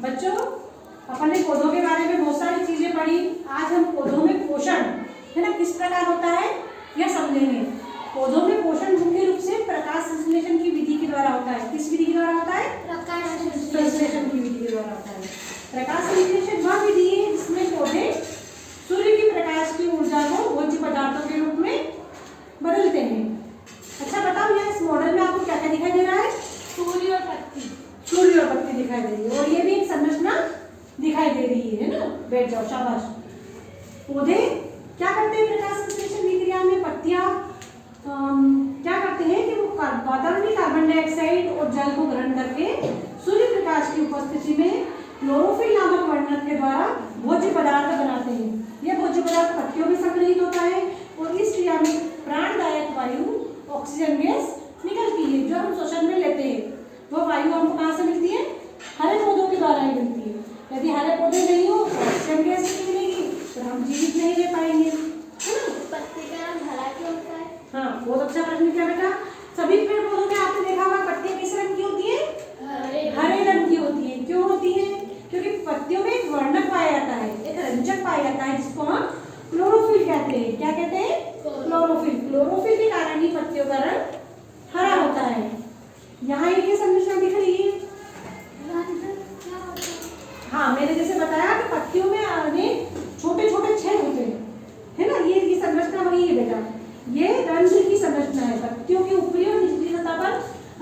बच्चों, अपन ने पौधों के बारे में बहुत सारी चीजें पढ़ी। आज हम पौधों में पोषण है ना किस प्रकार होता है यह समझेंगे। पौधों में पोषण मुख्य रूप से प्रकाश संश्लेषण की विधि के द्वारा होता है। किस विधि के द्वारा होता है? प्रकाश संश्लेषण की विधि के द्वारा होता है। प्रकाश संश्लेषण वह विधि है जिसमें पौधे सूर्य की प्रकाश की ऊर्जा को भोज्य पदार्थों के रूप में बदलते हैं। अच्छा बताओ, यह इस मॉडल में आपको क्या क्या दिखाई दे रहा है? सूर्य और पत्ती। सूर्य और पत्ती दिखाई दे रही है और ये भी एक संरचना दिखाई दे रही है ना। बैठ जाओ, शाबाश। पौधे क्या करते हैं प्रकाश संश्लेषण की क्रिया में? पत्तियां क्या करते हैं कि वो वातावरण में कार्बन डाइऑक्साइड और जल को ग्रहण करके सूर्य प्रकाश की उपस्थिति में क्लोरोफिल नामक वर्णक के द्वारा भोज्य पदार्थ बनाते हैं। यह भोज्य पदार्थ पत्तियों में संग्रहित होता है और इस क्रिया में प्राणदायक वायु ऑक्सीजन गैस निकलती है जो हम श्वसन में लेते हैं। वो वायु हमको कहाँ से मिलती है? हरे पौधों के द्वारा ही मिलती है। यदि हरे पौधे नहीं हो तो ऑक्सीजन गैस नहीं मिलेगी तो हम जीवित नहीं रह पाएंगे, है ना। पत्ती का रंग हरा क्यों होता है? हाँ, बहुत अच्छा प्रश्न किया बेटा। सभी पेड़ पौधों में आपने देखा होगा पत्तियां किस रंग की होती है? हरे रंग की होती है। क्यों होती है? क्योंकि पत्तियों में एक वर्णक पाया जाता है, एक रंजक पाया जाता है जिसको हम क्लोरोफिल कहते हैं। क्या कहते हैं? क्लोरोफिल। क्लोरोफिल के कारण ही पत्तियों का रंग हरा होता है। यहाँ एक ये संरचना दिख रही है। हाँ, मैंने जैसे बताया कि पत्तियों में अनेक छोटे छोटे छेद होते हैं, है ना। ये संरचना वही है बेटा। ये रंध्र की संरचना है। पत्तियों की ऊपरी और निचली सतह पर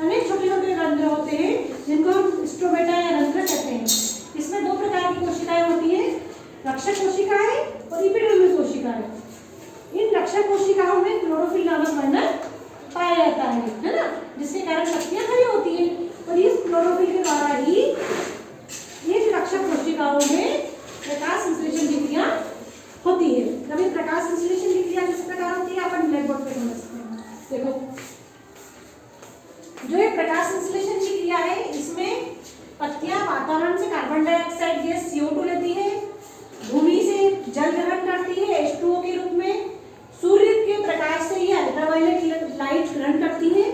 अनेक छोटे छोटे रंध्र होते हैं जिनको हम स्ट्रोमेटा या रंध्र कहते हैं। इसमें दो प्रकार की कोशिकाएं होती हैं, रक्षक कोशिकाएं और एपिडर्मल कोशिकाएं। इन रक्षक कोशिकाओं में क्लोरोफिल नामक वर्णक पाया जाता है ना, जिसके कारण पत्तियां हरी होती है। और इस क्लोरोफिल के द्वारा ही इन रक्षक कोशिकाओं में प्रकाश संश्लेषण की क्रिया होती है। कभी प्रकाश संश्लेषण की क्रिया किस प्रकार होती है अपन ब्लैक बोर्ड पे समझते हैं। देखो, जो ये प्रकाश संश्लेषण की क्रिया है इसमें पत्तियां वातावरण से कार्बन डाइऑक्साइड गैस CO2 लेती है, भूमि से जल ग्रहण करती है H2O के रूप में, सूर्य के प्रकाश से ये अल्ट्रावायलेट लाइट ग्रहण करती है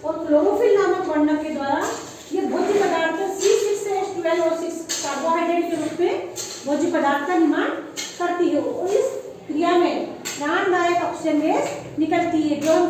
और क्लोरोफिल नामक वर्णक के द्वारा ये भोज्य पदार्थ C6H12O6 कार्बोहाइड्रेट के रूप में भोज्य पदार्थ का निर्माण करती है और इस क्रिया में प्राणदायक ऑक्सीजन गैस निकलती है जो हम